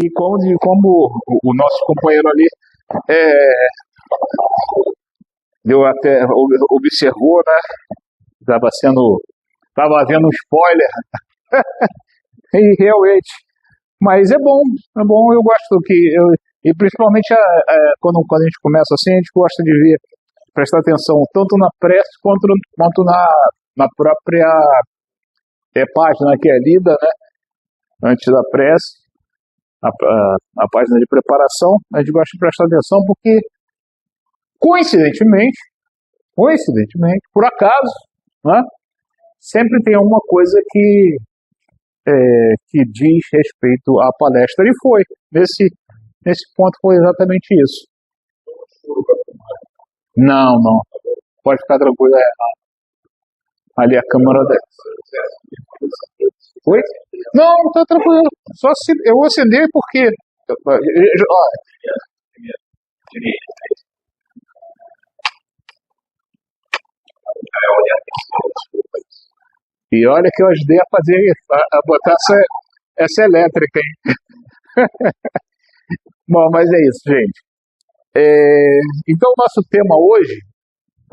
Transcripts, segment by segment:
E como o nosso companheiro ali é, deu até, observou, né? Estava vendo um spoiler, e realmente, mas é bom, eu gosto e principalmente quando a gente começa assim, a gente gosta de prestar atenção tanto na prece quanto na própria página que é lida, né? Antes da prece, a página de preparação, a gente gosta de prestar atenção porque, coincidentemente, por acaso, né, sempre tem uma coisa que diz respeito à palestra, e foi. Nesse ponto foi exatamente isso. Não, pode ficar tranquilo, ali a câmera dela. Oi? Não, tá tranquilo. Só se eu vou acender porque. E olha que eu ajudei a fazer isso, a botar essa elétrica, hein? Bom, mas é isso, gente. Então, o nosso tema hoje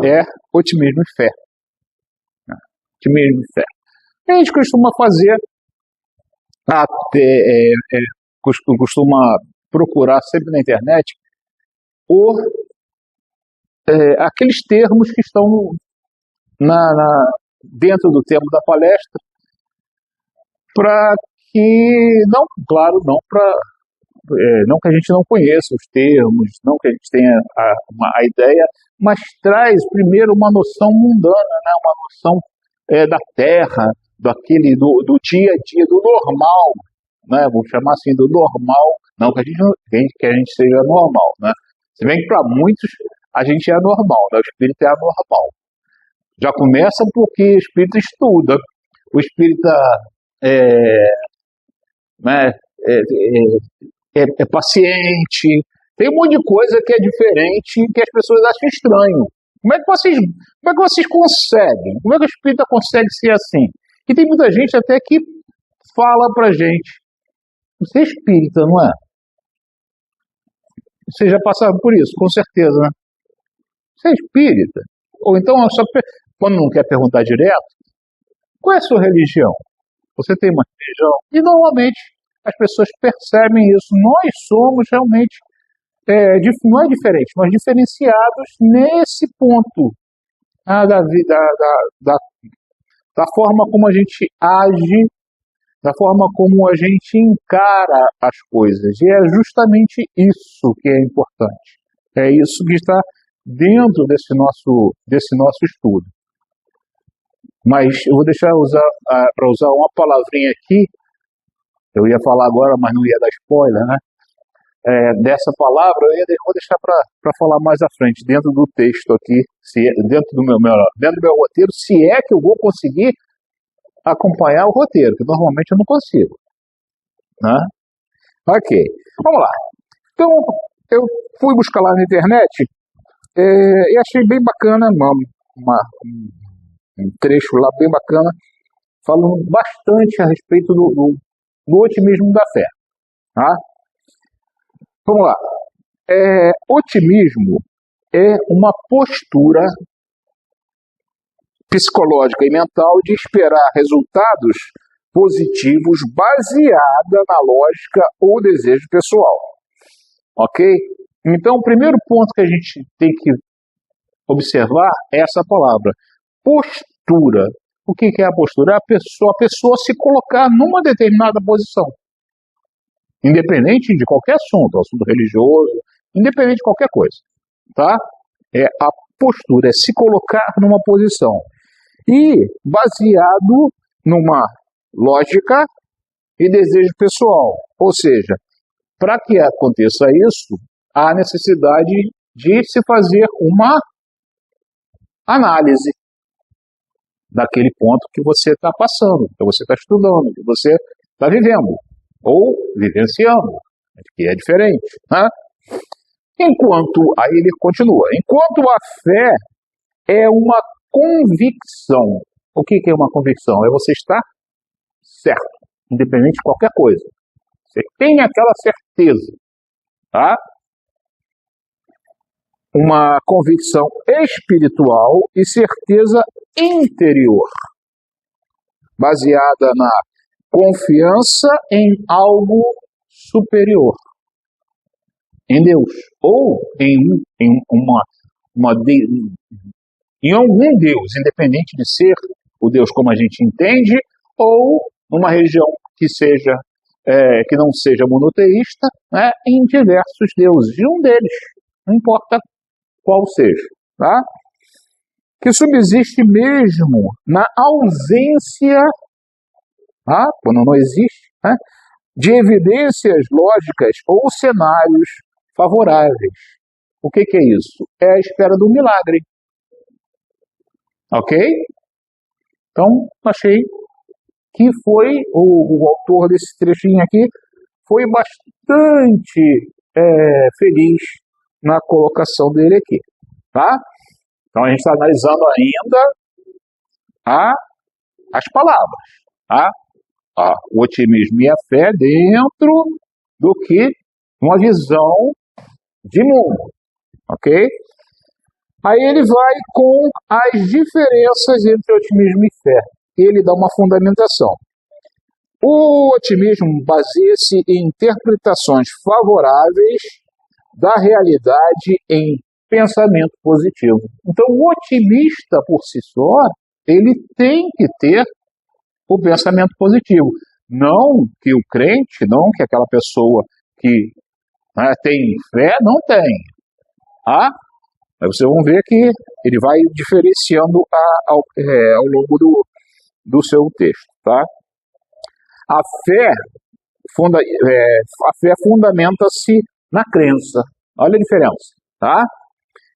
é otimismo e fé. Otimismo e fé. A gente costuma fazer, costuma procurar sempre na internet aqueles termos que estão dentro do tema da palestra, para que, não, claro, não que a gente não conheça os termos, não que a gente tenha a ideia, mas traz primeiro uma noção mundana, né? Uma noção da terra, do dia a dia, do normal, né? Vou chamar assim, do normal, não que a gente seja normal, né? Se bem que para muitos a gente é anormal, né? O espírito é anormal. Já começa porque o espírito estuda, o espírita é paciente, tem um monte de coisa que é diferente que as pessoas acham estranho. Como é que vocês conseguem? Como é que o espírita consegue ser assim? E tem muita gente até que fala pra gente: você é espírita, não é? Vocês já passaram por isso, com certeza, né? Você é espírita? Ou então, quando não quer perguntar direto, qual é a sua religião? Você tem uma religião? E normalmente as pessoas percebem isso. Nós somos realmente, não é diferente, nós diferenciados nesse ponto da forma como a gente age, da forma como a gente encara as coisas. E é justamente isso que é importante. É isso que está dentro desse nosso estudo. Mas eu vou deixar para usar uma palavrinha aqui, eu ia falar agora, mas não ia dar spoiler, né? Dessa palavra eu vou deixar para falar mais à frente, dentro do texto aqui, dentro do meu roteiro, se é que eu vou conseguir acompanhar o roteiro, que normalmente eu não consigo, né? Ok, vamos lá. Então, eu fui buscar lá na internet e achei bem bacana, um trecho lá bem bacana, falando bastante a respeito do otimismo da fé. Tá? Vamos lá. Otimismo é uma postura psicológica e mental de esperar resultados positivos baseada na lógica ou desejo pessoal. Ok? Então, o primeiro ponto que a gente tem que observar é essa palavra, postura. O que é a postura? É a pessoa se colocar numa determinada posição. Independente de qualquer assunto religioso, independente de qualquer coisa. Tá? A postura é se colocar numa posição. E baseado numa lógica e desejo pessoal. Ou seja, para que aconteça isso, há necessidade de se fazer uma análise daquele ponto que você está passando, que você está estudando, que você está vivendo, ou vivenciando, que é diferente. Né? Aí ele continua, enquanto a fé é uma convicção. O que é uma convicção? É você estar certo, independente de qualquer coisa. Você tem aquela certeza, tá? Uma convicção espiritual e certeza interior, baseada na confiança em algo superior, em Deus, ou em algum Deus, independente de ser o Deus como a gente entende, ou numa religião que não seja monoteísta, né, em diversos deuses, e um deles, não importa qual seja, tá? Que subsiste mesmo na ausência, tá? Quando não existe, né, de evidências lógicas ou cenários favoráveis. O que é isso? É a espera do milagre. Ok? Então, achei que foi o autor desse trechinho aqui foi bastante feliz na colocação dele aqui, tá? Então a gente está analisando ainda as palavras, tá? O otimismo e a fé dentro do que uma visão de mundo, ok? Aí ele vai com as diferenças entre otimismo e fé. Ele dá uma fundamentação. O otimismo baseia-se em interpretações favoráveis da realidade em pensamento positivo. Então, o otimista por si só, ele tem que ter o pensamento positivo. Não que o crente, não que aquela pessoa que tem fé, não tem. Aí vocês vão ver que ele vai diferenciando ao longo do seu texto, tá? A fé fundamenta-se na crença. Olha a diferença, tá?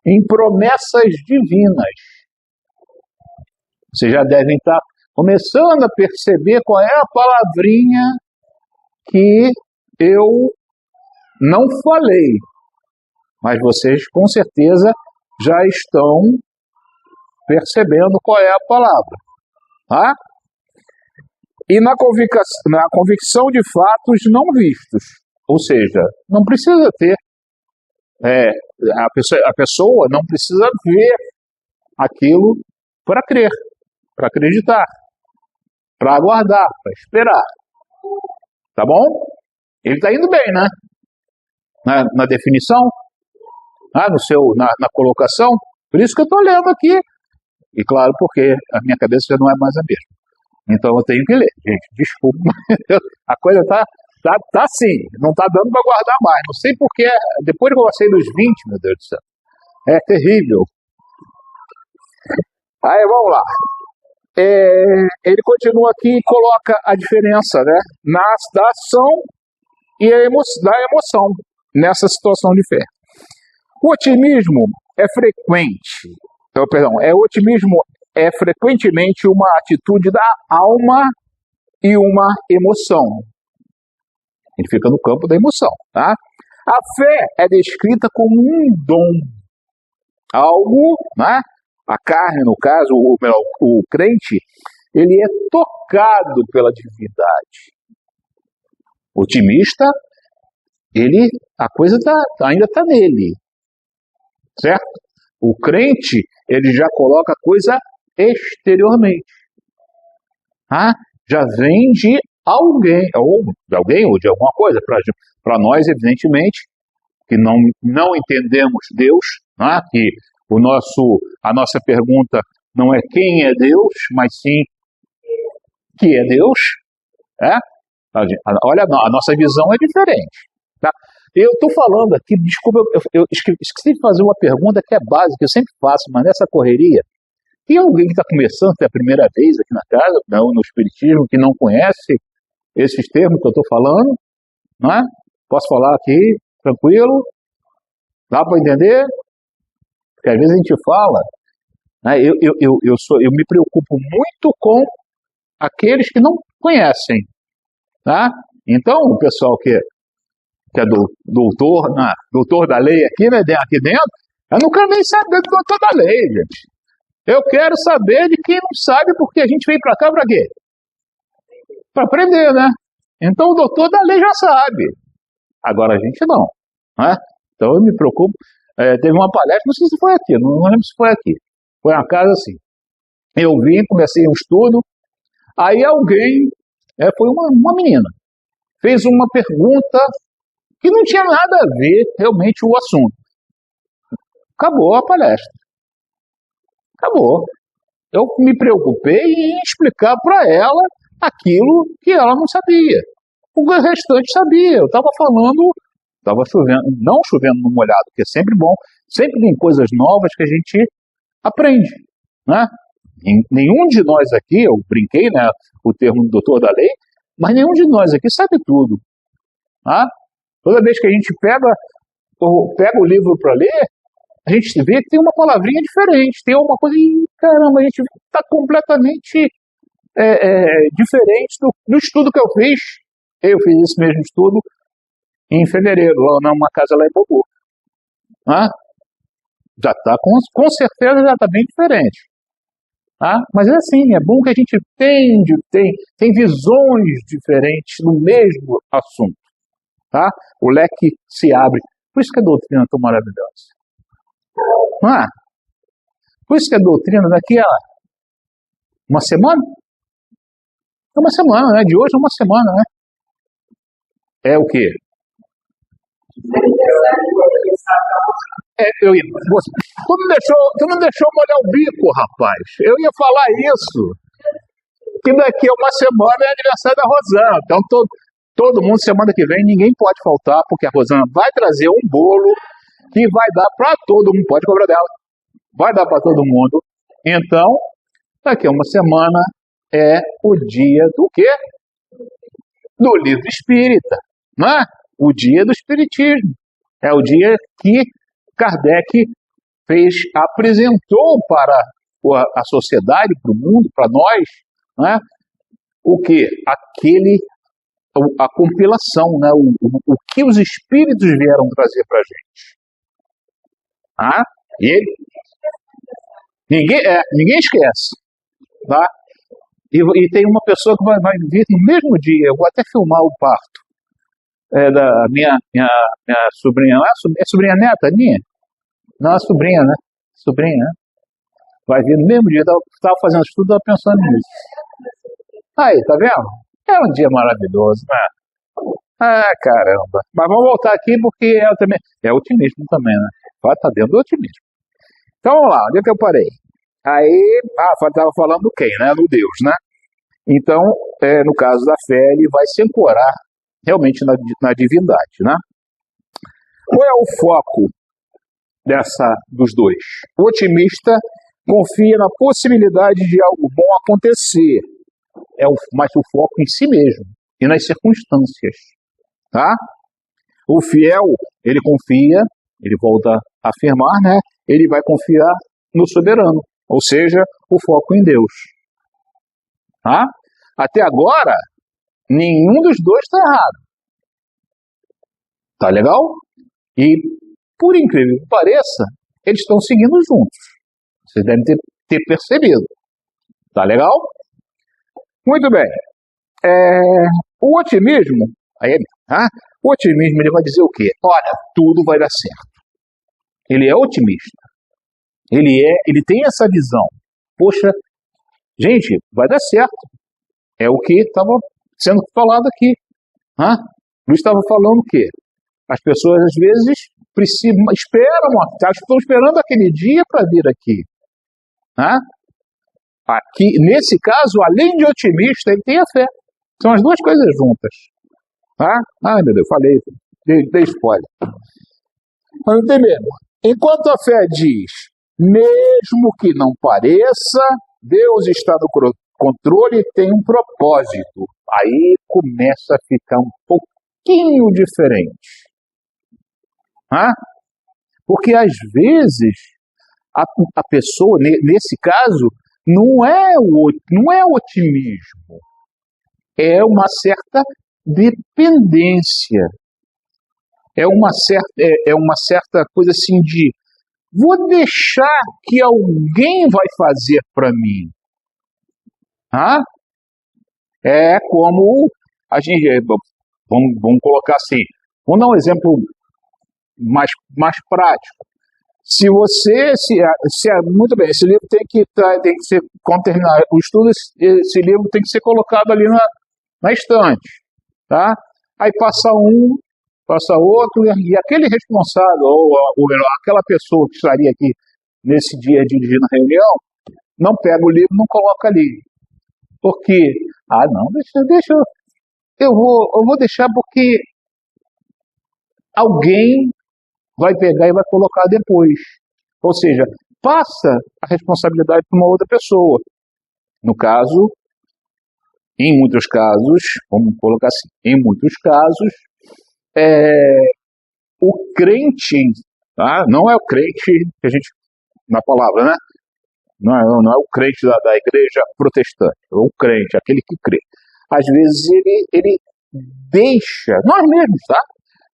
Em promessas divinas. Vocês já devem estar começando a perceber qual é a palavrinha que eu não falei, mas vocês com certeza já estão percebendo qual é a palavra, tá? E na convicção de fatos não vistos, ou seja, não precisa ter, a pessoa não precisa ver aquilo para crer, para acreditar, para aguardar, para esperar, tá bom? Ele está indo bem, né? Na definição, na colocação, por isso que eu estou lendo aqui, e claro, porque a minha cabeça já não é mais a mesma. Então eu tenho que ler, gente, desculpa, a coisa tá assim, não tá dando para guardar mais, não sei porque, depois que eu passei dos 20, meu Deus do céu, é terrível. Aí vamos lá, ele continua aqui e coloca a diferença, né, da ação e da emoção nessa situação de fé. O otimismo é frequente, o otimismo é frequentemente uma atitude da alma e uma emoção. Ele fica no campo da emoção, tá? A fé é descrita como um dom, algo, né? A carne, no caso, o crente, ele é tocado pela divindade. O otimista, a coisa ainda está nele, certo? O crente, ele já coloca a coisa exteriormente. Já vem de alguém, ou de alguma coisa. Para nós, evidentemente, que não entendemos Deus, que a nossa pergunta não é quem é Deus, mas sim que é Deus. Olha, a nossa visão é diferente. Tá? Eu estou falando aqui, desculpa, eu esqueci de fazer uma pergunta que é básica, que eu sempre faço, mas nessa correria, tem alguém que está começando pela primeira vez aqui na casa, no Espiritismo, que não conhece esses termos que eu estou falando? Não é? Posso falar aqui, tranquilo? Dá para entender? Porque às vezes a gente fala, né, eu me preocupo muito com aqueles que não conhecem. Tá? Então, o pessoal que é doutor da lei aqui dentro, eu não quero nem saber do doutor da lei, gente. Eu quero saber de quem não sabe, porque a gente veio para cá para quê? Para aprender, né? Então o doutor da lei já sabe. Agora a gente não. Né? Então eu me preocupo. Teve uma palestra, não sei se foi aqui, não lembro se foi aqui. Foi uma casa assim. Eu vim, comecei um estudo, aí alguém, foi uma menina, fez uma pergunta que não tinha nada a ver realmente o assunto. Acabou a palestra. Acabou. Eu me preocupei em explicar para ela aquilo que ela não sabia. O restante sabia. Eu estava falando, estava chovendo, não chovendo no molhado, que é sempre bom. Sempre tem coisas novas que a gente aprende, né? Nenhum de nós aqui, eu brinquei, né, o termo do doutor da lei, mas nenhum de nós aqui sabe tudo. Tá? Toda vez que a gente pega o livro para ler, a gente vê que tem uma palavrinha diferente, tem uma coisa, e caramba, a gente está completamente diferente do estudo que eu fiz. Eu fiz esse mesmo estudo em fevereiro, lá numa casa lá em Bogu. Tá? Já está, com certeza já está bem diferente. Tá? Mas é assim, é bom que a gente tem visões diferentes no mesmo assunto. Tá? O leque se abre. Por isso que a doutrina é tão maravilhosa. Ah, por isso que a doutrina daqui a uma semana? É uma semana, né? De hoje é uma semana, né? É o quê? Tu não deixou molhar o bico, rapaz. Eu ia falar isso. Que daqui a uma semana é aniversário da Rosana. Então todo mundo, semana que vem, ninguém pode faltar, porque a Rosana vai trazer um bolo que vai dar para todo mundo. Pode cobrar dela. Vai dar para todo mundo. Então, daqui a uma semana é o dia do quê? Do livro espírita. Não é? O dia do espiritismo. É o dia que Kardec apresentou para a sociedade, para o mundo, para nós, né, o que? A compilação, né, o que os espíritos vieram trazer para a gente. Ah, ninguém esquece. Tá? E tem uma pessoa que vai vir no mesmo dia, eu vou até filmar o parto. Da minha sobrinha, é sobrinha neta minha? Não, é sobrinha, né? Sobrinha, né? Vai vir no mesmo dia, estava fazendo estudo, estava pensando nisso. Aí, tá vendo? É um dia maravilhoso, né? Ah, caramba. Mas vamos voltar aqui porque também é otimismo também, né? Tá dentro do otimismo. Então vamos lá, onde é que eu parei? Aí, estava falando do quem, né? Do Deus, né? Então, no caso da fé, ele vai se ancorar realmente na divindade, né? Qual é o foco dos dois? O otimista confia na possibilidade de algo bom acontecer, mas o foco em si mesmo e nas circunstâncias, tá? O fiel, ele confia, ele volta a afirmar, né? Ele vai confiar no soberano, ou seja, o foco em Deus, tá? Até agora, nenhum dos dois está errado. Tá legal? E, por incrível que pareça, eles estão seguindo juntos. Vocês devem ter percebido. Tá legal? Muito bem. O otimismo, o otimismo ele vai dizer o quê? Olha, tudo vai dar certo. Ele é otimista. Ele tem essa visão. Poxa, gente, vai dar certo. É o que estava sendo falado aqui. Luiz estava falando o quê? As pessoas, às vezes, estão esperando aquele dia para vir aqui. Aqui, nesse caso, além de otimista, ele tem a fé. São as duas coisas juntas. Ai, meu Deus, falei, dei spoiler. Mas não tem mesmo. Enquanto a fé diz, mesmo que não pareça, Deus está no controle e tem um propósito. Aí começa a ficar um pouquinho diferente. Porque às vezes a pessoa, nesse caso, não é otimismo, é uma certa dependência, é uma certa coisa assim de vou deixar que alguém vai fazer para mim. É como a gente, vamos colocar assim, vamos dar um exemplo mais prático. Se você, muito bem, esse livro tem que ser, quando terminar o estudo, esse livro tem que ser colocado ali na estante, tá? Aí passa um, passa outro, e aquele responsável, ou aquela pessoa que estaria aqui nesse dia dirigindo a reunião, não pega o livro e não coloca ali. Por quê? Não, deixa, eu vou deixar porque alguém vai pegar e vai colocar depois. Ou seja, passa a responsabilidade para uma outra pessoa. No caso, em muitos casos, vamos colocar assim, em muitos casos, o crente, tá? Não é o crente que a gente, na palavra, né? Não é o crente da igreja protestante, é o crente, aquele que crê. Às vezes ele deixa, nós mesmos, tá?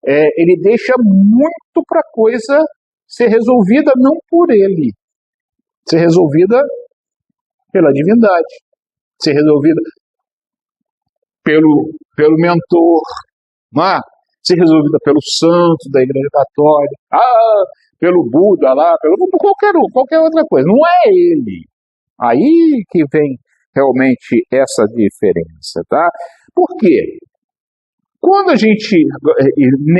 Ele deixa muito para a coisa ser resolvida não por ele, ser resolvida pela divindade, ser resolvida pelo mentor, ser resolvida pelo santo da igreja católica, pelo Buda lá, qualquer outra coisa. Não é ele. Aí que vem realmente essa diferença, tá? Por quê? Quando a gente,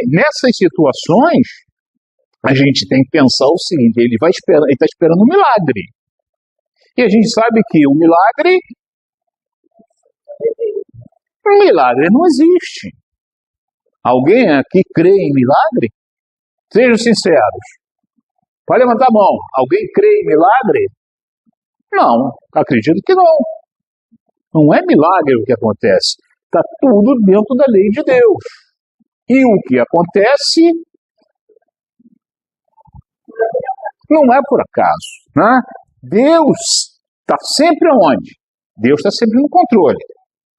nessas situações, a gente tem que pensar o seguinte, ele está esperando um milagre. E a gente sabe que o milagre não existe. Alguém aqui crê em milagre? Sejam sinceros. Pode levantar a mão. Alguém crê em milagre? Não, acredito que não. Não é milagre o que acontece. Está tudo dentro da lei de Deus. E o que acontece não é por acaso, né? Deus está sempre onde? Deus está sempre no controle.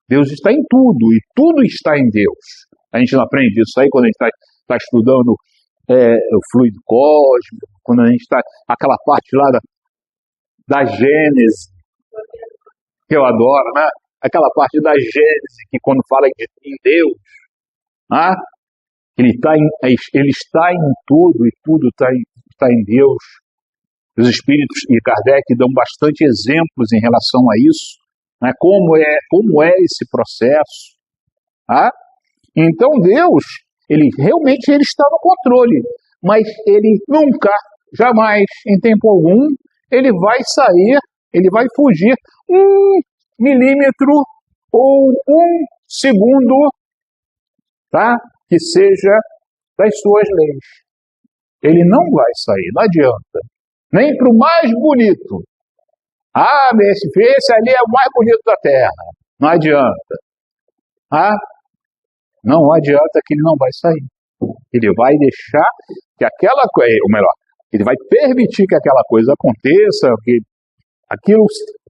Deus está em tudo, e tudo está em Deus. A gente não aprende isso aí quando a gente está estudando o fluido cósmico, quando a gente está... aquela parte lá da Gênese, que eu adoro, né? Aquela parte da Gênese, que quando fala em Deus, né? Ele está em tudo, e tudo está em Deus. Os Espíritos e Kardec dão bastante exemplos em relação a isso, né? Como é esse processo. Tá? Então Deus, ele realmente está no controle, mas ele nunca, jamais, em tempo algum, ele vai sair, ele vai fugir 1 milímetro ou 1 segundo, tá? Que seja das suas leis. Ele não vai sair, não adianta. Nem para o mais bonito. Esse ali é o mais bonito da Terra. Não adianta. Não adianta que ele não vai sair. Ele vai deixar que aquela coisa, ou melhor, ele vai permitir que aquela coisa aconteça, que aquilo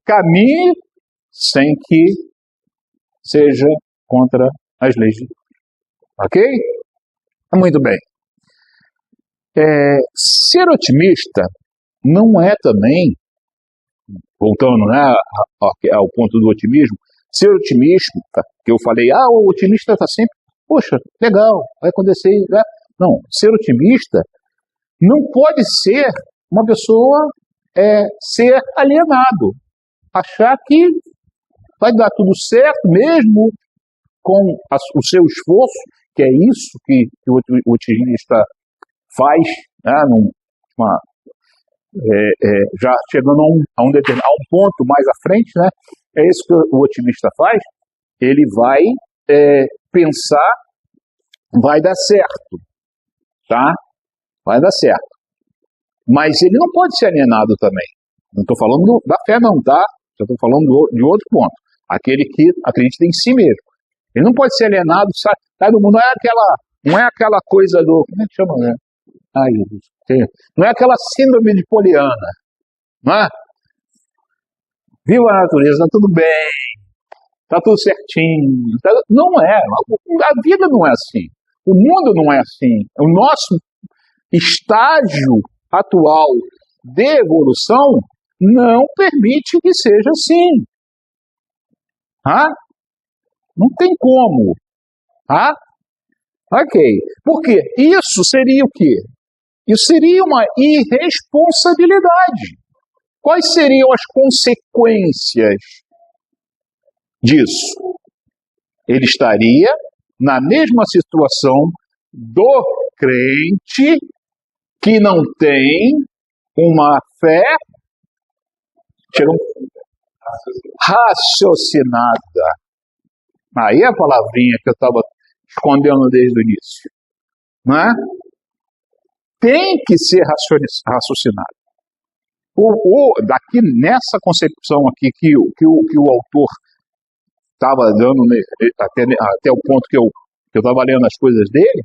caminhe sem que seja contra as leis de Deus. Ok? Muito bem. Ser otimista não é também, voltando, né, ao ponto do otimismo, ser otimista, que eu falei, o otimista está sempre, poxa, legal, vai acontecer, né? Não, ser otimista não pode ser uma pessoa ser alienado, achar que vai dar tudo certo mesmo com o seu esforço, que é isso que o otimista faz, né, já chegando a um ponto mais à frente, né, é isso que o otimista faz, ele vai pensar, vai dar certo, tá? Vai dar certo. Mas ele não pode ser alienado também. Não estou falando da fé não, tá? Já estou falando de outro ponto. Aquele que acredita em si mesmo. Ele não pode ser alienado, sai do mundo. Não é aquela coisa do... Como é que chama, né? Ai, Jesus. Não é aquela síndrome de Poliana. Não é? Viva a natureza, está tudo bem. Está tudo certinho. Não é. A vida não é assim. O mundo não é assim. O nosso estágio atual de evolução não permite que seja assim. Não tem como. Tá? Ok. Por quê? Isso seria o quê? Isso seria uma irresponsabilidade. Quais seriam as consequências disso? Ele estaria na mesma situação do crente que não tem uma fé raciocinada. Aí é a palavrinha que eu estava escondendo desde o início. Não é? Tem que ser raciocinado. Daqui nessa concepção aqui que o autor estava dando, até o ponto que eu estava lendo as coisas dele,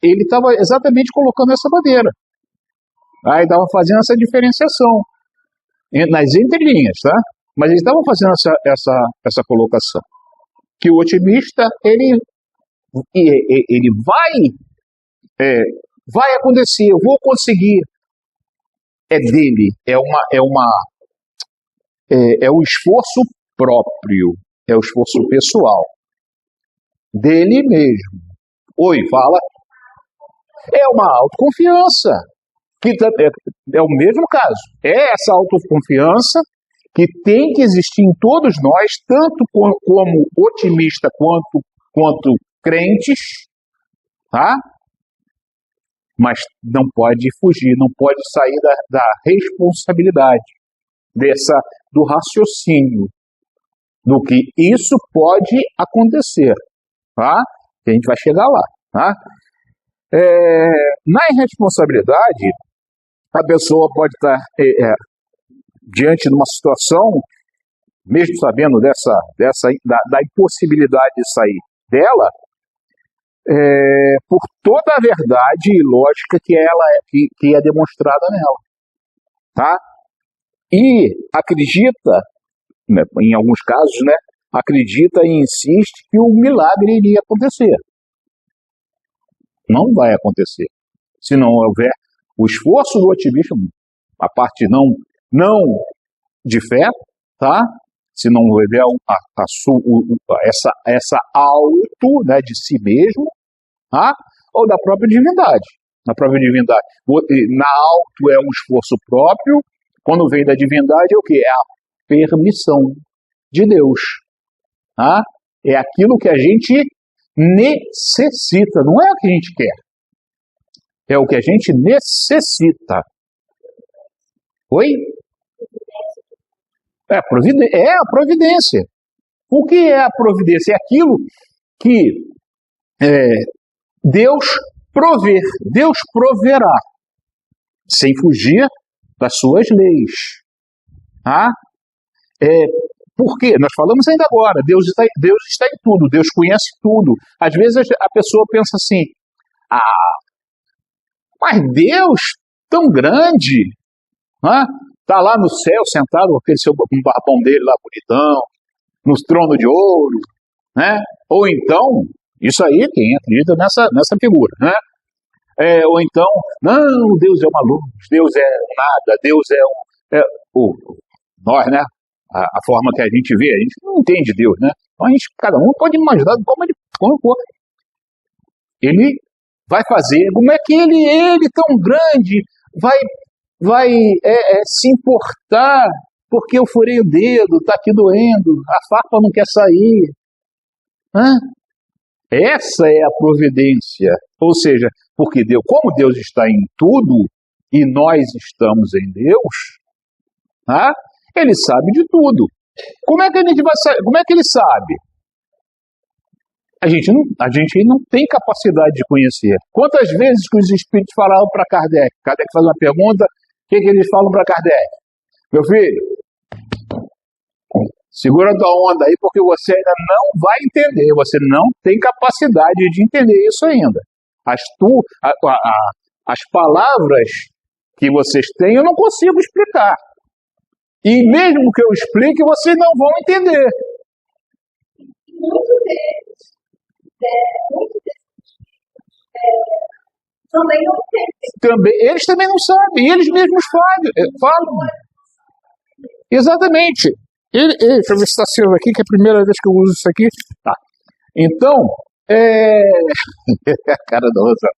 ele estava exatamente colocando essa bandeira. Aí estava fazendo essa diferenciação nas entrelinhas, tá? Mas ele estava fazendo essa colocação. Que o otimista, ele vai acontecer, eu vou conseguir. É dele, é o esforço próprio, é o esforço pessoal, dele mesmo. Oi, fala. É uma autoconfiança, que é o mesmo caso. É essa autoconfiança que tem que existir em todos nós, tanto como otimista quanto crentes, tá? Mas não pode fugir, não pode sair da responsabilidade, do raciocínio, do que isso pode acontecer, tá? Que a gente vai chegar lá, tá? Na irresponsabilidade, a pessoa pode estar diante de uma situação, mesmo sabendo da impossibilidade de sair dela, por toda a verdade e lógica que é demonstrada nela, tá? E acredita, né, em alguns casos, né, acredita e insiste que o milagre iria acontecer. Não vai acontecer. Se não houver o esforço do otimismo, a parte não de fé, tá? Se não houver essa auto, né, de si mesmo, tá? Ou da própria divindade. Na própria divindade. Na auto é um esforço próprio, quando vem da divindade é o quê? É a permissão de Deus. Tá? É aquilo que a gente necessita, não é o que a gente quer. É o que a gente necessita. Oi? É a providência. O que é a providência? É aquilo que Deus proverá, sem fugir das suas leis. Tá? Porque nós falamos ainda agora, Deus está em tudo, Deus conhece tudo. Às vezes a pessoa pensa assim, mas Deus tão grande, está lá no céu sentado com aquele seu barbão dele lá bonitão, no trono de ouro, né? Ou então, isso aí quem acredita nessa figura, né? Ou então, não, Deus é uma luz, Deus é nada, Deus nós, né? A forma que a gente vê, a gente não entende Deus, né? Então cada um pode imaginar como for. Ele vai fazer, como é que ele tão grande vai se importar porque eu furei o dedo, está aqui doendo, a farpa não quer sair. Essa é a providência. Ou seja, porque como Deus está em tudo e nós estamos em Deus, ele sabe de tudo. Como é que a gente vai saber? Como é que ele sabe? A gente não tem capacidade de conhecer. Quantas vezes que os espíritos falaram para Kardec? Kardec faz uma pergunta, o que eles falam para Kardec? Meu filho, segura tua onda aí, porque você ainda não vai entender, você não tem capacidade de entender isso ainda. As palavras que vocês têm, eu não consigo explicar. E mesmo que eu explique, vocês não vão entender. Muito deles também não entendem. Eles também não sabem, eles mesmos falam. Exatamente. Deixa eu ver se está aceso aqui, que é a primeira vez que eu uso isso aqui. Tá. Então, a cara da outra.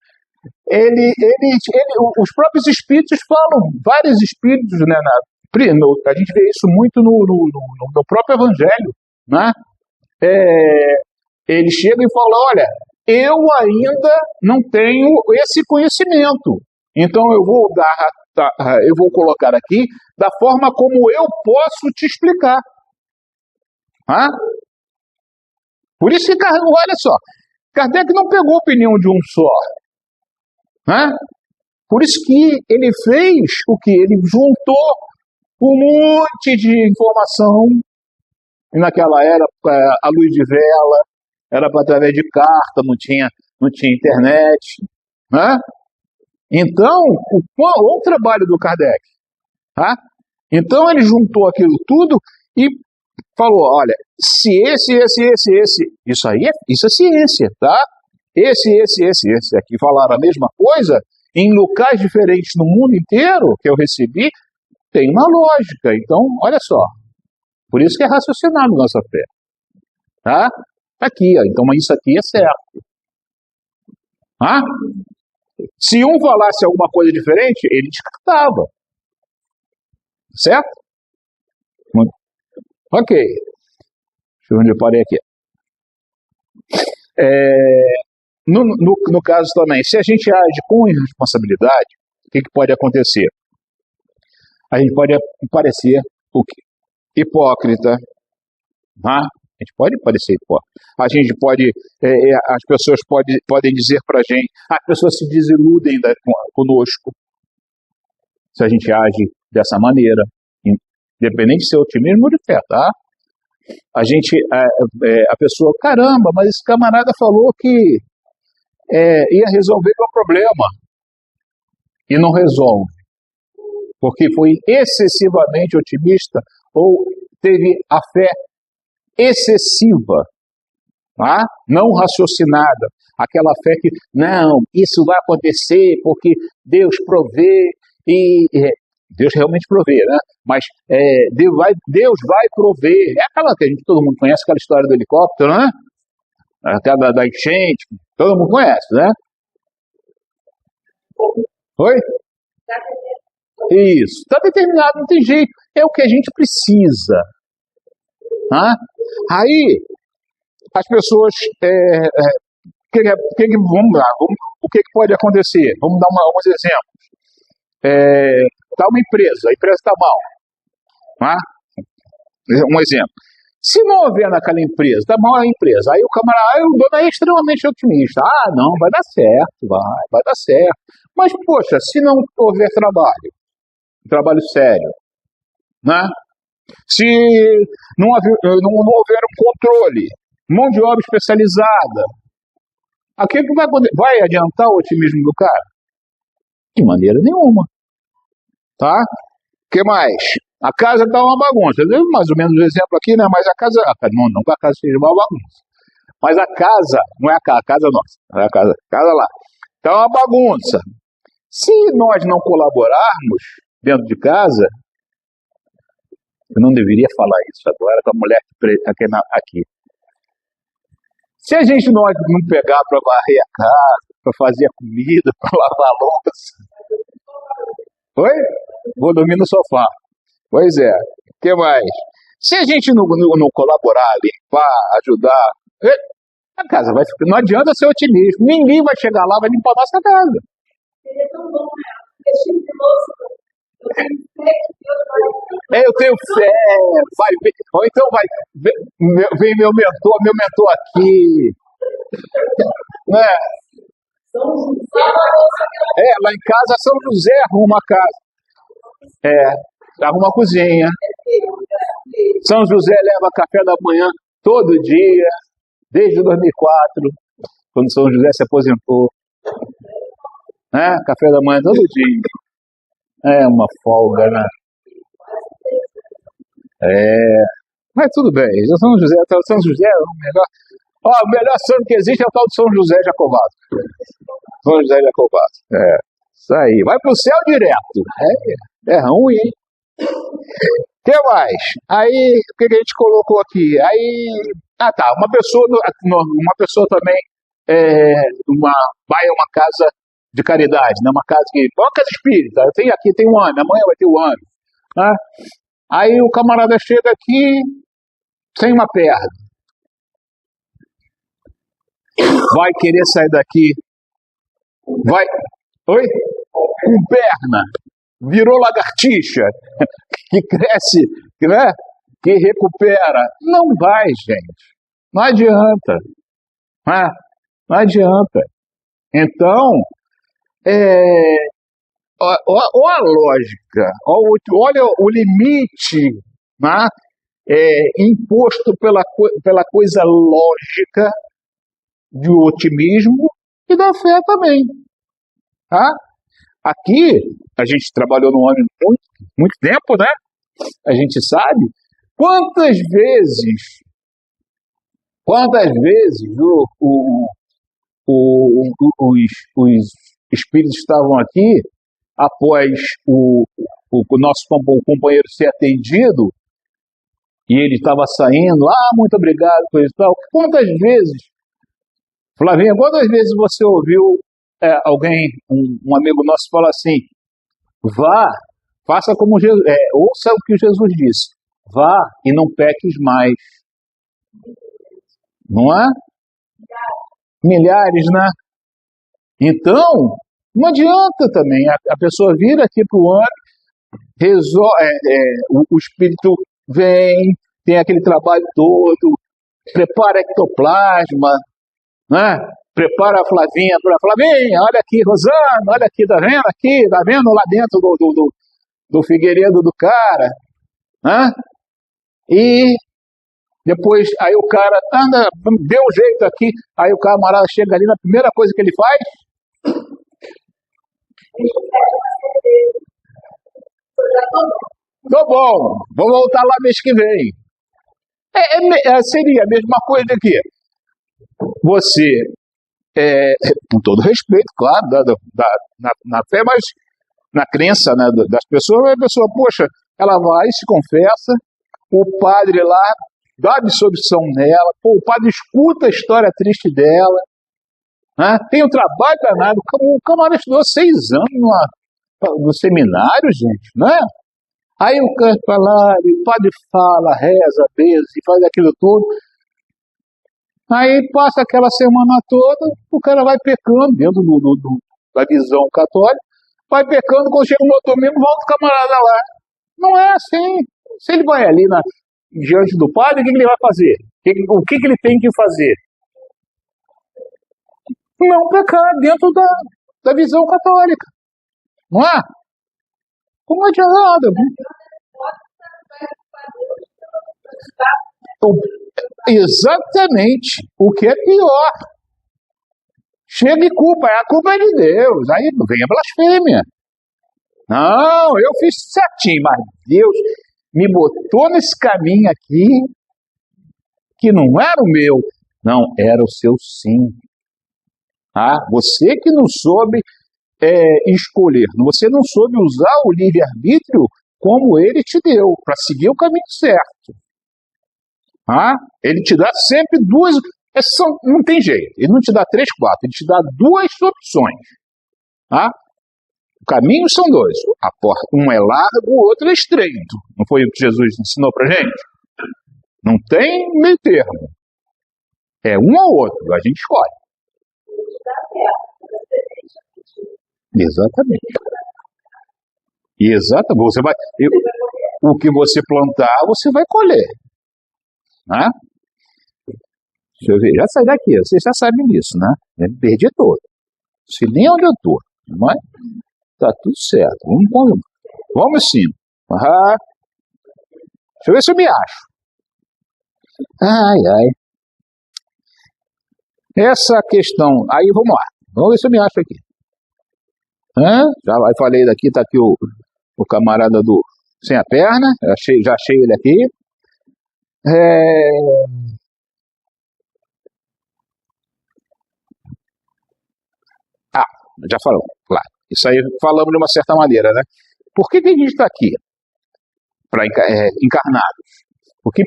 Os próprios espíritos falam, vários espíritos, né? A gente vê isso muito no próprio Evangelho, né? Ele chega e fala, olha, eu ainda não tenho esse conhecimento, então eu vou colocar aqui da forma como eu posso te explicar. Tá? Por isso que, olha só, Kardec não pegou a opinião de um só. Né? Por isso que ele fez o que? Ele juntou um monte de informação. E naquela era, a luz de vela, era através de carta, não tinha internet. Né? Então, o trabalho do Kardec. Tá? Então ele juntou aquilo tudo e falou, olha, se esse, isso é ciência, tá? Esse aqui falaram a mesma coisa, em locais diferentes no mundo inteiro, que eu recebi, tem uma lógica. Então, olha só, por isso que é raciocinado nossa fé. Tá? Aqui, ó, então isso aqui é certo. Tá? Se um falasse alguma coisa diferente, ele descartava. Certo? Ok. Deixa eu ver onde eu parei aqui. No caso também, se a gente age com irresponsabilidade, o que pode acontecer? A gente pode parecer o quê? Hipócrita. Tá? A gente pode parecer hipócrita. A gente pode, as pessoas podem dizer pra gente, as pessoas se desiludem conosco, se a gente age dessa maneira, independente de ser otimismo ou de fé, tá? A pessoa, caramba, mas esse camarada falou que ia resolver o problema, e não resolve, porque foi excessivamente otimista, ou teve a fé excessiva, tá? Não raciocinada, aquela fé que, não, isso vai acontecer porque Deus provê, e Deus realmente provê, né? Mas Deus vai prover. É aquela que todo mundo conhece, aquela história do helicóptero, né? Até da enchente, todo mundo conhece, né? Oi? Isso, está determinado, não tem jeito. É o que a gente precisa. Tá? Aí, as pessoas. Vamos lá, o que pode acontecer? Vamos dar alguns exemplos. Está uma empresa, a empresa está mal. Tá? Um exemplo. Se não houver naquela empresa, está mal a empresa, aí o camarada, o dono é extremamente otimista. Ah, não, vai dar certo, vai dar certo. Mas, poxa, se não houver trabalho sério, né? Se não houver um controle, mão de obra especializada, o que vai adiantar o otimismo do cara? De maneira nenhuma. Tá? O que mais? A casa está uma bagunça. Eu dei mais ou menos o exemplo aqui, né? Mas a casa. Não que a casa seja uma bagunça. Mas a casa, não é a casa nossa. É a casa lá. Está uma bagunça. Se nós não colaborarmos dentro de casa, eu não deveria falar isso agora com a mulher aqui. Se a gente não pegar para varrer a casa, para fazer a comida, para lavar a louça. Oi? Vou dormir no sofá. Pois é. O que mais? Se a gente não colaborar, limpar, ajudar, a casa vai ficar. Não adianta ser otimista. Ninguém vai chegar lá, vai limpar a nossa casa. Seria tão bom, né? Eu tenho fé, vai ver. Ou então vem meu mentor aqui. Né? Lá em casa São José arruma a casa. Arruma a cozinha. São José leva café da manhã todo dia, desde 2004, quando São José se aposentou. Café da manhã todo dia. É uma folga, né? Mas tudo bem. São José é o melhor. O melhor santo que existe é o tal de São José Jacobado. São José Jacobado. Isso aí. Vai pro céu direto. É ruim, hein? que mais? Aí, o que a gente colocou aqui? Aí, tá, uma pessoa também vai a uma casa de caridade, né? Uma casa espírita. Tem um ano, amanhã vai ter um ano, né? Aí o camarada chega aqui sem uma perna, vai querer sair daqui, vai, oi? Com perna, virou lagartixa, que cresce, né? Que recupera. Não vai, gente. Não adianta. Né? Não adianta. Então, olha a lógica, olha o limite, né? Imposto pela coisa lógica do otimismo e da fé também. Tá? Aqui, a gente trabalhou no ano muito tempo, né? A gente sabe quantas vezes os espíritos estavam aqui após o nosso companheiro ser atendido e ele estava saindo, muito obrigado, coisa e tal. Quantas vezes, Flavinha, quantas vezes você ouviu alguém, um amigo nosso, falar assim: vá, faça como Jesus, ouça o que Jesus disse, vá e não peques mais. Não é? Milhares, né? Então, não adianta também. A pessoa vir aqui para o ano, o espírito vem, tem aquele trabalho todo, prepara ectoplasma, né? Prepara a Flavinha para Flavinha, olha aqui, Rosana, olha aqui, tá vendo lá dentro do Figueiredo do cara, né? E depois, aí o cara anda, deu um jeito aqui, aí o camarada chega ali, na primeira coisa que ele faz, tô bom, vou voltar lá mês que vem. Seria a mesma coisa que você, com todo respeito, claro, na fé, mas na crença, né, das pessoas, a pessoa, poxa, ela vai, se confessa, o padre lá dá absolvição nela, o padre escuta a história triste dela, né? Tem um trabalho danado, o camarada estudou 6 anos no seminário, gente, né? Aí o cara fala, o padre fala, reza, beza e faz aquilo tudo. Aí passa aquela semana toda, o cara vai pecando dentro da visão católica, vai pecando, quando chega no outro domingo, volta o camarada lá. Não é assim. Se ele vai ali diante do padre, o que ele vai fazer? O que ele tem que fazer? Não pecar dentro da visão católica. Não é? Como adianta? Exatamente. O que é pior. Chega e culpa. A culpa é de Deus. Aí vem a blasfêmia. Não, eu fiz certinho, mas Deus me botou nesse caminho aqui que não era o meu. Não, era o seu sim. Você que não soube escolher. Você não soube usar o livre-arbítrio como ele te deu, para seguir o caminho certo. Ele te dá sempre duas. Não tem jeito. Ele não te dá 3, 4. Ele te dá 2 opções. O caminho são 2. Um é largo, o outro é estreito. Não foi o que Jesus ensinou para gente? Não tem meio termo. É um ou outro. A gente escolhe. Exatamente. O que você plantar, você vai colher. Deixa eu ver, já sai daqui, vocês já sabem disso, né? Eu perdi todo. Se nem onde eu tô, não é? Tá tudo certo. Vamos sim. Deixa eu ver se eu me acho. Ai. Essa questão, aí vamos lá. Vamos ver se eu me acho aqui. Já falei daqui, tá aqui o camarada sem a perna, já achei ele aqui. Já falamos, claro. Isso aí falamos de uma certa maneira, né? Por que a gente está aqui? para encarnados. Porque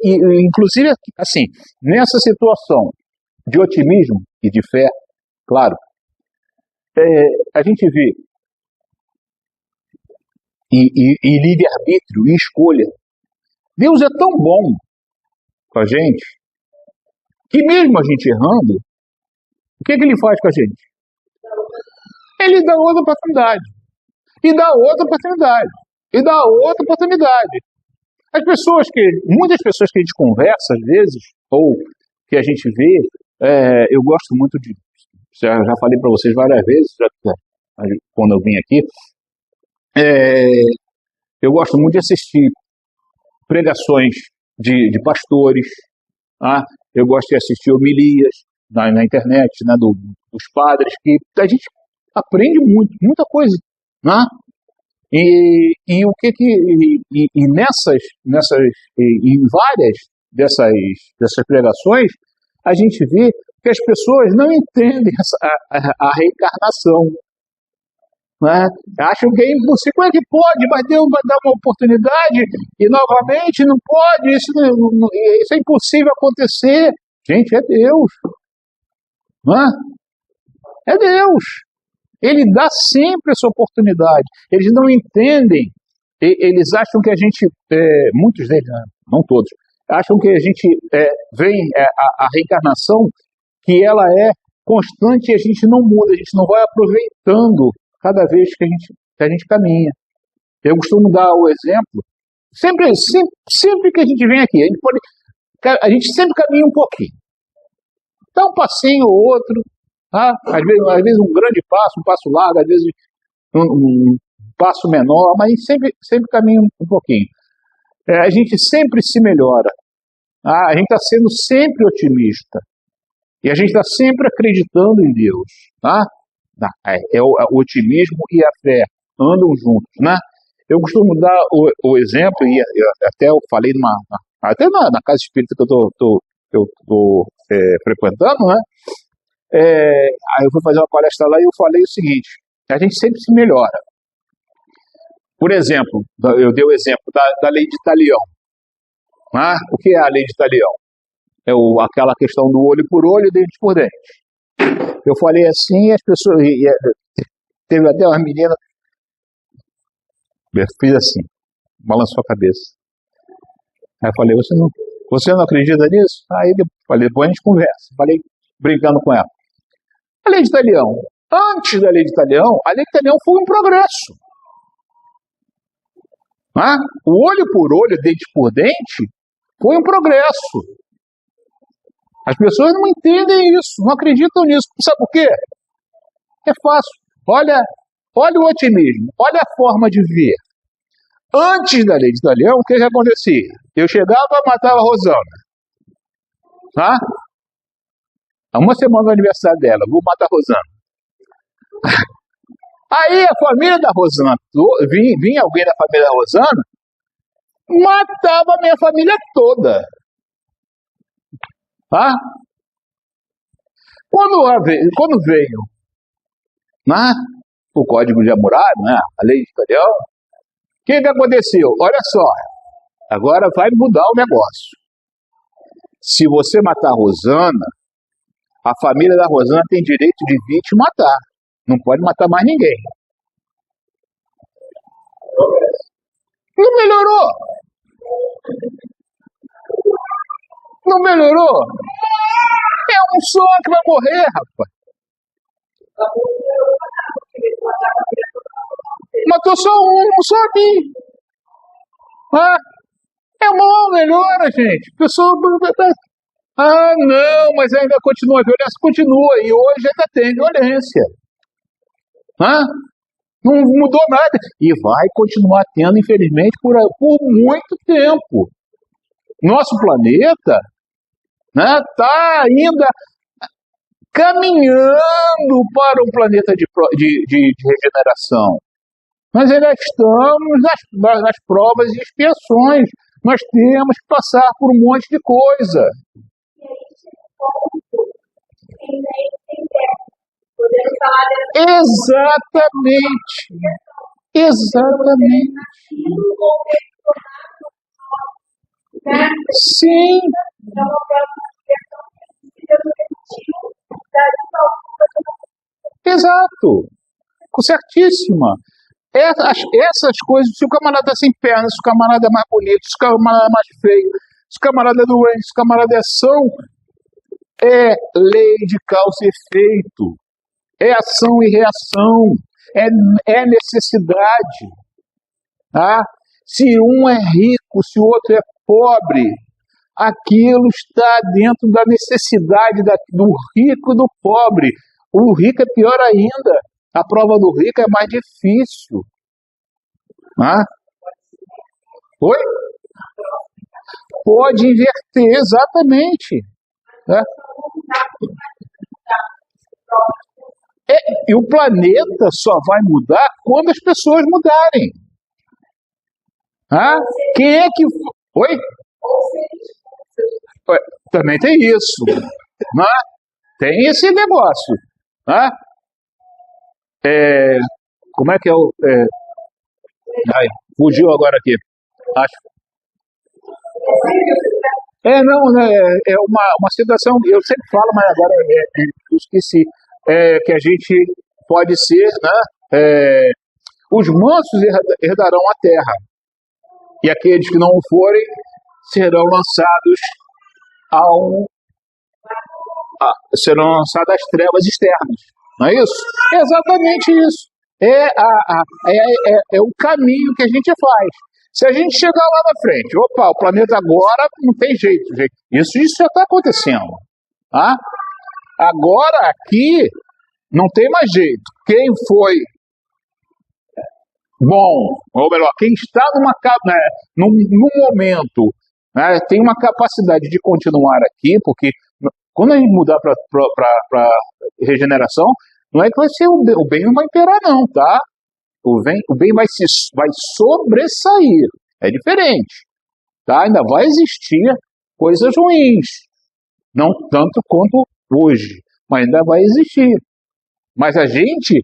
inclusive, assim, nessa situação de otimismo e de fé, claro, a gente vê e livre-arbítrio e escolha. Deus é tão bom com a gente que mesmo a gente errando, o que ele faz com a gente? Ele dá outra oportunidade. E dá outra oportunidade. E dá outra oportunidade. Muitas pessoas que a gente conversa às vezes, ou que a gente vê, eu gosto muito de, já falei para vocês várias vezes, quando eu vim aqui, eu gosto muito de assistir pregações de pastores, eu gosto de assistir homilias na internet, né, dos padres, que a gente aprende muita coisa, né? E em várias dessas pregações, a gente vê que as pessoas não entendem a reencarnação. Né? Acham que é impossível. Como é que pode? Mas Deus vai dar uma oportunidade e novamente não pode. Isso é impossível acontecer. Gente, é Deus. Né? É Deus. Ele dá sempre essa oportunidade. Eles não entendem. Eles acham que a gente, muitos deles, não todos, acham que a gente vem a reencarnação, que ela é constante e a gente não muda, a gente não vai aproveitando cada vez que a gente caminha. Eu costumo dar o exemplo, sempre que a gente vem aqui, a gente sempre caminha um pouquinho. Dá um passinho ou outro, tá? Às vezes um grande passo, um passo largo, às vezes um passo menor, mas sempre caminha um pouquinho. A gente sempre se melhora. A gente está sendo sempre otimista. E a gente está sempre acreditando em Deus. Tá? O otimismo e a fé andam juntos. Né? Eu costumo dar o exemplo, e até eu falei até na casa espírita que eu estou frequentando, né? Aí eu fui fazer uma palestra lá e eu falei o seguinte: a gente sempre se melhora. Por exemplo, eu dei o exemplo da lei de Talião. O que é a lei de Talião? É aquela questão do olho por olho e dente por dente. Eu falei assim e as pessoas... teve até uma menina... Fiz assim, balançou a cabeça. Aí eu falei, você não acredita nisso? Aí depois a gente conversa. Falei, brincando com ela. A lei de Talião. Antes da lei de Talião, a lei de Talião foi um progresso. O olho por olho, dente por dente, foi um progresso. As pessoas não entendem isso, não acreditam nisso. Sabe por quê? É fácil. Olha o otimismo, olha a forma de ver. Antes da lei de Talião, o que acontecia? Eu chegava e matava a Rosana. Há uma semana do aniversário dela, vou matar a Rosana. Aí a família da Rosana, vinha alguém da família da Rosana, matava a minha família toda. Quando veio o Código de Hammurabi, a lei de Talião, o que aconteceu? Olha só, agora vai mudar o negócio. Se você matar a Rosana, a família da Rosana tem direito de vir te matar. Não pode matar mais ninguém. Não melhorou? Não melhorou? É um só que vai morrer, rapaz. Matou só só a mim. Melhora, gente. Pessoa... não, mas ainda continua. A violência continua. E hoje ainda tem violência. Não mudou nada. E vai continuar tendo, infelizmente, por muito tempo. Nosso planeta está ainda caminhando para um planeta de regeneração. Nós ainda estamos nas provas e expiações. Nós temos que passar por um monte de coisa. Exatamente. no contexto né? Sim, É uma próxima criação que Deus permitiu dar de exato. Certíssima. Essas coisas, se o camarada é sem pernas, se o camarada é mais bonito, se o camarada é mais feio, se o camarada é doente, se o camarada é ação, é lei de causa e efeito. É ação e reação. É necessidade. Tá? Se um é rico, se o outro é pobre, aquilo está dentro da necessidade do rico e do pobre. O rico é pior ainda. A prova do rico é mais difícil. Ah? Oi? Pode inverter, exatamente. Né? E o planeta só vai mudar quando as pessoas mudarem. Ah? Quem é que... Oi? Também tem isso. Né? Tem esse negócio. Né? Como é que é o... Ai, fugiu agora aqui. Acho. Não, né, é uma situação, eu sempre falo, mas agora eu esqueci, que a gente pode ser, né, os mansos herdarão a terra, e aqueles que não o forem serão lançados serão lançados às trevas externas, não é isso? É exatamente isso. É o caminho que a gente faz. Se a gente chegar lá na frente, opa, o planeta agora não tem jeito, gente. Isso já está acontecendo. Tá? Agora aqui não tem mais jeito. Quem foi bom, ou melhor, quem está num momento, né, tem uma capacidade de continuar aqui, porque quando a gente mudar para regeneração, não é que vai ser o bem não vai imperar, não, tá? O bem vai sobressair. É diferente. Tá? Ainda vai existir coisas ruins. Não tanto quanto hoje. Mas ainda vai existir. Mas a gente,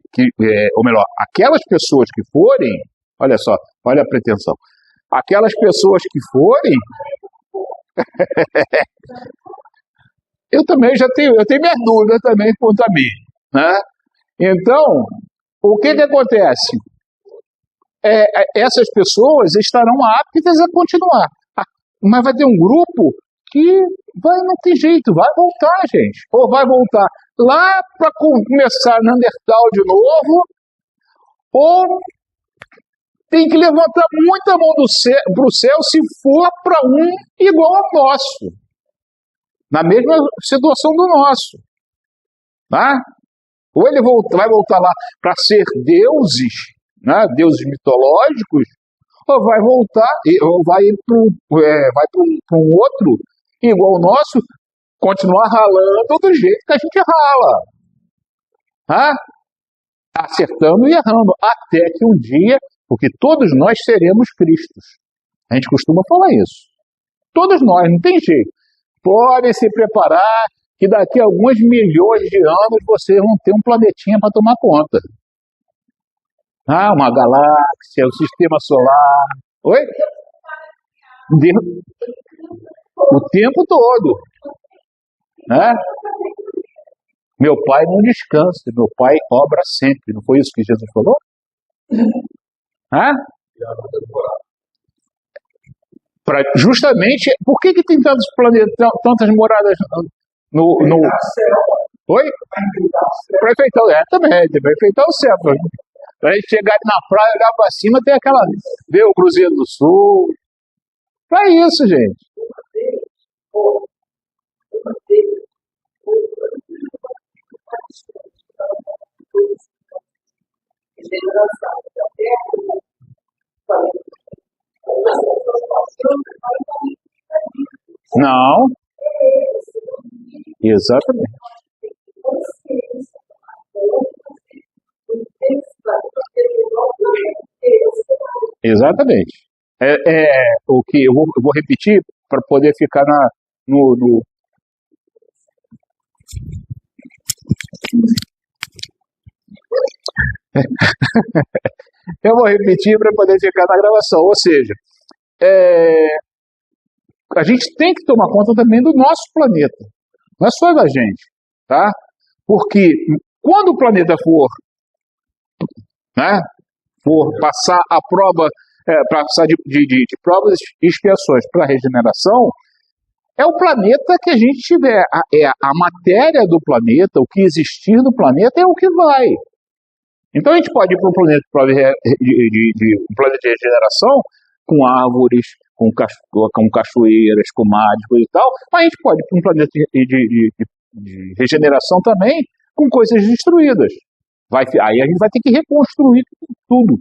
ou melhor, aquelas pessoas que forem, olha só, olha a pretensão. Aquelas pessoas que forem, eu tenho minhas dúvidas também quanto a mim. Né? Então, o que acontece? Essas pessoas estarão aptas a continuar. Mas vai ter um grupo que não tem jeito, vai voltar, gente. Ou vai voltar lá para começar Neandertal de novo, ou tem que levantar muita mão para o céu se for para um igual ao nosso. Na mesma situação do nosso. Tá? Ou ele vai voltar lá para ser deuses, né, deuses mitológicos, ou vai voltar, ou vai para um outro igual ao nosso, continuar ralando do jeito que a gente rala. Tá? Acertando e errando, até que um dia, porque todos nós seremos Cristos. A gente costuma falar isso. Todos nós, não tem jeito. Podem se preparar que daqui a alguns milhões de anos vocês vão ter um planetinha para tomar conta. Uma galáxia, o sistema solar. Oi? O tempo todo. Né? Meu pai não descansa, meu pai obra sempre. Não foi isso que Jesus falou? Justamente, por que tem tantos planetas, tantas moradas no... Oi? Para enfeitar, também, para enfeitar o céu. Para a gente chegar na praia, olhar para cima, tem aquela... Ver o Cruzeiro do Sul. Para isso, gente. Não. Exatamente. Exatamente. O que eu vou repetir para poder ficar no Eu vou repetir para poder ficar na gravação. Ou seja, a gente tem que tomar conta também do nosso planeta. Não é só da gente, tá? Porque quando o planeta for, né, for passar a prova, passar de provas e expiações para a regeneração, é o planeta que a gente tiver. A matéria do planeta, o que existir no planeta é o que vai. Então a gente pode ir para um planeta um planeta de regeneração com árvores, com cachoeiras, com mares e tal, mas a gente pode ir para um planeta de regeneração também com coisas destruídas. Aí a gente vai ter que reconstruir tudo.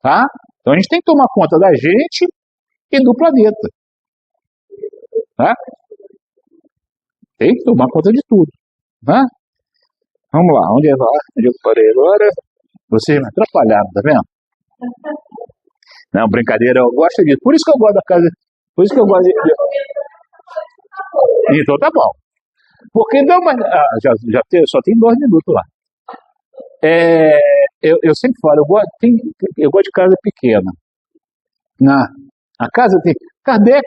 Tá? Então a gente tem que tomar conta da gente e do planeta. Tá? Tem que tomar conta de tudo. Tá? Vamos lá, onde eu parei agora? Vocês me atrapalharam, tá vendo? Não, brincadeira, eu gosto disso. Por isso que eu gosto da casa. Por isso que eu gosto de. Então tá bom. Porque não, mas só tem 2 minutos lá. Eu sempre falo, eu gosto de casa pequena. A casa tem. Kardec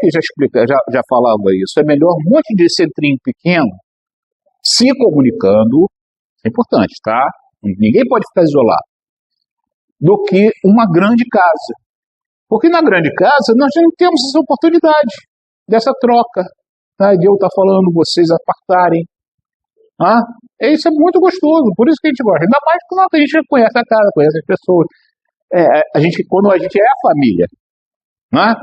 já falava isso. É melhor um monte de centrinho pequeno se comunicando. É importante, tá? Ninguém pode ficar isolado. Do que uma grande casa. Porque na grande casa nós já não temos essa oportunidade dessa troca. Tá? De eu estar falando, vocês apartarem. Isso é muito gostoso, por isso que a gente gosta. Ainda mais quando a gente conhece a casa, conhece as pessoas. Quando a gente é a família, né?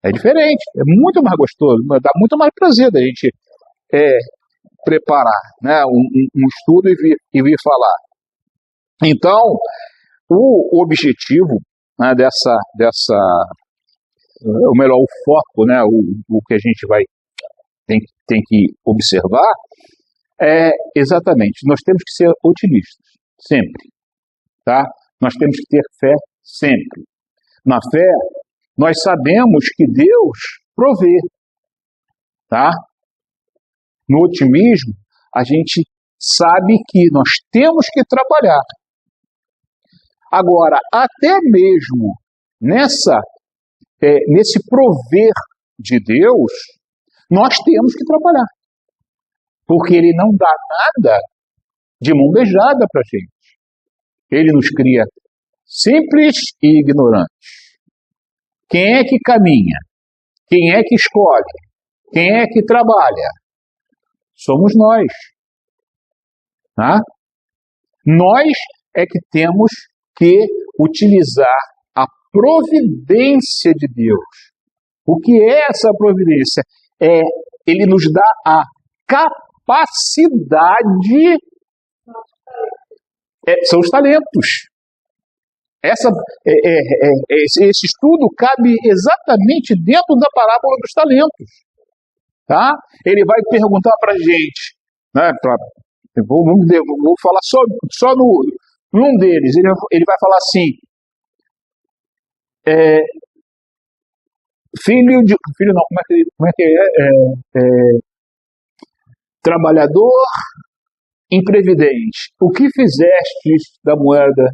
É diferente, é muito mais gostoso, dá muito mais prazer da gente preparar, né, um estudo e vir falar. Então, o objetivo, né, ou melhor, o foco, né, o que a gente tem que observar é exatamente, nós temos que ser otimistas, sempre, tá? Nós temos que ter fé sempre. Na fé, nós sabemos que Deus provê, tá? No otimismo, a gente sabe que nós temos que trabalhar. Agora, até mesmo nesse prover de Deus, nós temos que trabalhar. Porque Ele não dá nada de mão beijada para a gente. Ele nos cria simples e ignorantes. Quem é que caminha? Quem é que escolhe? Quem é que trabalha? Somos nós. Tá? Nós é que temos que utilizar a providência de Deus. O que é essa providência? Ele nos dá a capacidade, são os talentos. Esse estudo cabe exatamente dentro da parábola dos talentos. Tá? Ele vai perguntar para a gente, né, vou falar só num deles, ele vai falar assim, filho não, como é que é? Trabalhador imprevidente, o que fizestes da moeda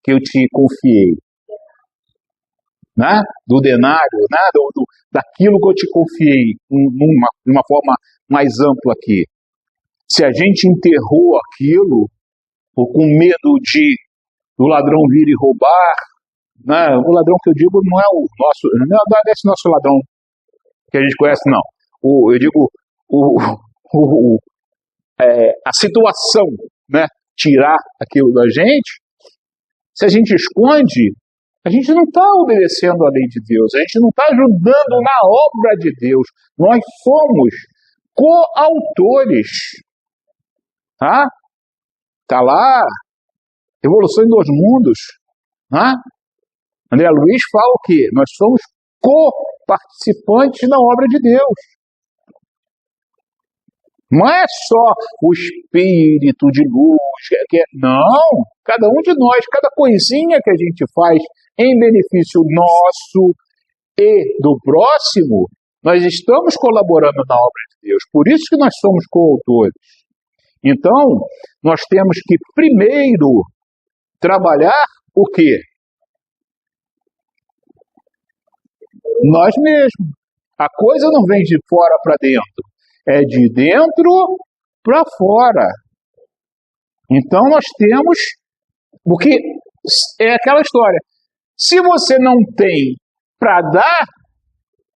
que eu te confiei? Né? Do denário, né? Daquilo que eu te confiei, numa forma mais ampla aqui. Se a gente enterrou aquilo, ou com medo do ladrão vir e roubar, né? O ladrão que eu digo não é o nosso, não é esse nosso ladrão que a gente conhece, não. Eu digo a situação, né? Tirar aquilo da gente. Se a gente esconde, a gente não está obedecendo a lei de Deus, a gente não está ajudando na obra de Deus. Nós somos coautores. Tá? Tá lá, Evolução em Dois Mundos. Tá? André Luiz fala o quê? Nós somos co-participantes na obra de Deus. Não é só o espírito de luz, não. Cada um de nós, cada coisinha que a gente faz em benefício nosso e do próximo, nós estamos colaborando na obra de Deus. Por isso que nós somos coautores. Então, nós temos que primeiro trabalhar o quê? Nós mesmos. A coisa não vem de fora para dentro, é de dentro para fora. Então nós temos, porque é aquela história, se você não tem para dar,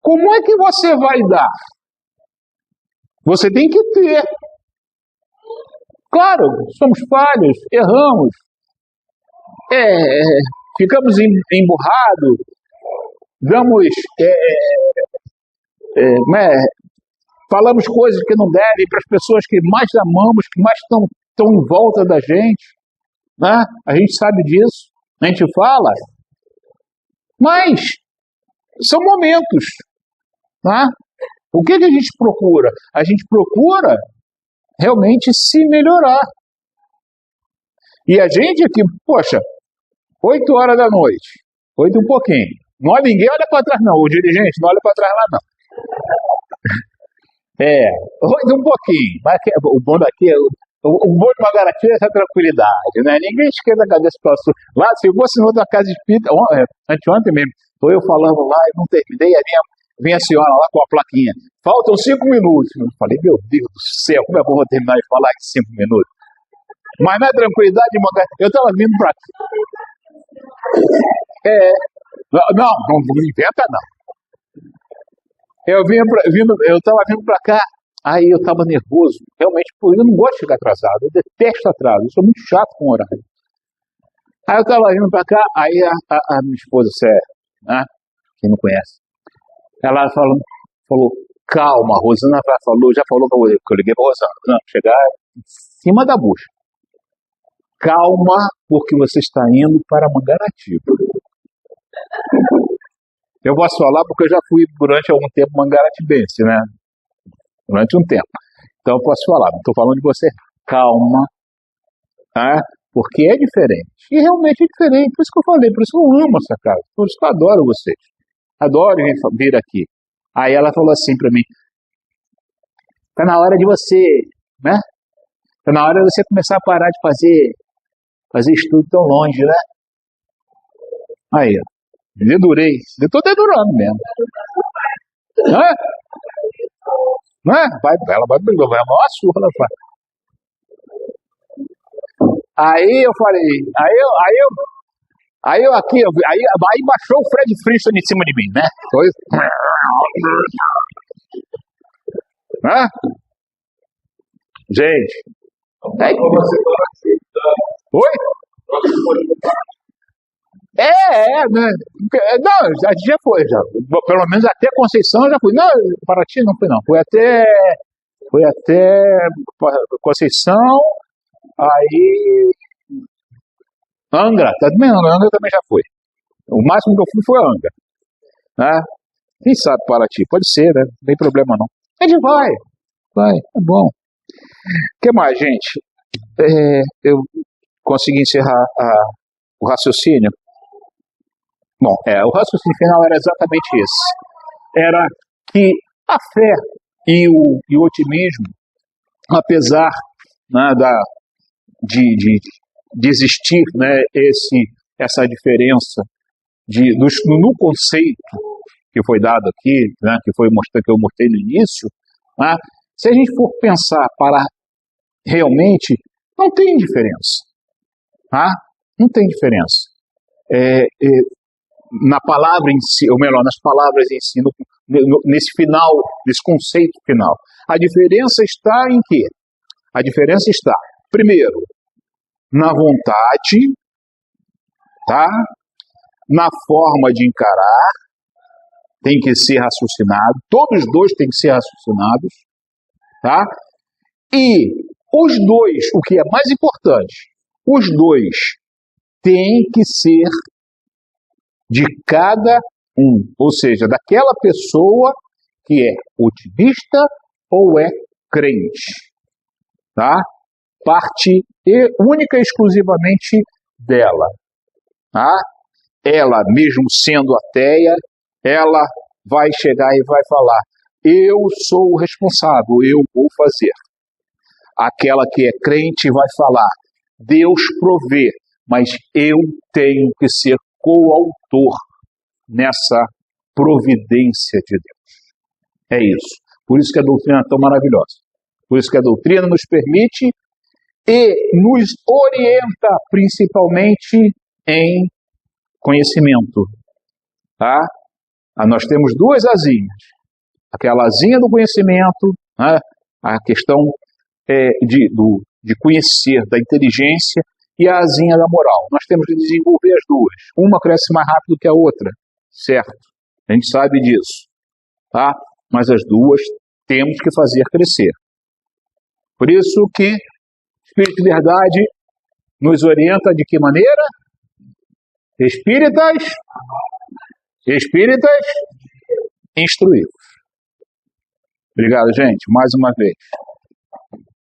como é que você vai dar? Você tem que ter. Claro, somos falhos, erramos, ficamos emburrados, damos, falamos coisas que não devem para as pessoas que mais amamos, que mais estão em volta da gente, né? A gente sabe disso, a gente fala, mas são momentos, né? O que a gente procura? A gente procura realmente se melhorar. E a gente aqui, poxa, 8 horas da noite, 8 e um pouquinho. Não há ninguém olha para trás, não. O dirigente não olha para trás lá, não. 8 e um pouquinho. Mas o bom daqui, o bom de Mangaratiba é essa tranquilidade, né? Ninguém esquenta a cabeça para o sul. Lá, se eu fosse em outra casa espírita, anteontem mesmo, estou eu falando lá e não terminei, vem a senhora lá com a plaquinha. Faltam 5 minutos. Eu falei, meu Deus do céu, como é que eu vou terminar de falar em 5 minutos? Mas na tranquilidade de Mangaratiba, eu estava vindo para aqui. Não inventa não. Eu estava vindo para cá, aí eu estava nervoso, realmente, porque eu não gosto de chegar atrasado, eu detesto atraso, eu sou muito chato com o horário. Aí eu estava vindo para cá, aí a minha esposa, né, quem não conhece, ela falou, calma, a Rosana já falou que eu liguei para a Rosana, não, chegar em cima da bucha. Calma, porque você está indo para Mangaratiba. Eu posso falar porque eu já fui durante algum tempo mangaratibense, né? Durante um tempo. Então eu posso falar, não estou falando de você. Calma, tá? Porque é diferente. E realmente é diferente. Por isso que eu falei, por isso que eu amo essa casa. Por isso que eu adoro vocês. Adoro vir aqui. Aí ela falou assim para mim, tá na hora de você, né? Tá na hora de você começar a parar de fazer estudo tão longe, né? Aí, ó. Dedurei. Eu estou dedurando mesmo. Não é? Não é? Ela vai dar uma surra, ela faz. Aí eu falei, aí baixou o Fred Flintstone em cima de mim, né? Hã? Gente. Oi? Né? Não, a gente já foi, já. Pelo menos até Conceição eu já fui. Não, Paraty não fui, não. Fui até Conceição, aí Angra, Angra também já foi. O máximo que eu fui foi Angra. Né? Quem sabe Paraty? Pode ser, né? Não tem problema não. A gente vai, é bom. O que mais, gente? Eu consegui encerrar o raciocínio. Bom, o raciocínio final era exatamente esse. Era que a fé e o otimismo, apesar, né, de existir, né, essa diferença no conceito que foi dado aqui, né, que eu mostrei no início, né, se a gente for pensar para realmente, não tem diferença. Tá? Não tem diferença. Na palavra em si, ou melhor, nas palavras em si, nesse final, nesse conceito final. A diferença está em quê? A diferença está, primeiro, na vontade, tá? Na forma de encarar, tem que ser raciocinado, todos os dois têm que ser raciocinados, tá? E os dois, o que é mais importante, os dois têm que ser de cada um, ou seja, daquela pessoa que é otimista ou é crente, tá? Parte única e exclusivamente dela, tá? Ela, mesmo sendo ateia, ela vai chegar e vai falar, eu sou o responsável, eu vou fazer. Aquela que é crente vai falar, Deus provê, mas eu tenho que ser coautor nessa providência de Deus. É isso. Por isso que a doutrina é tão maravilhosa. Por isso que a doutrina nos permite e nos orienta principalmente em conhecimento. Tá? Nós temos duas asinhas. Aquela asinha do conhecimento, né? A questão de conhecer, da inteligência, e a asinha da moral. Nós temos que desenvolver as duas. Uma cresce mais rápido que a outra, certo? A gente sabe disso. Tá? Mas as duas temos que fazer crescer. Por isso que o Espírito de Verdade nos orienta de que maneira? Espíritas instruídos. Obrigado, gente, mais uma vez.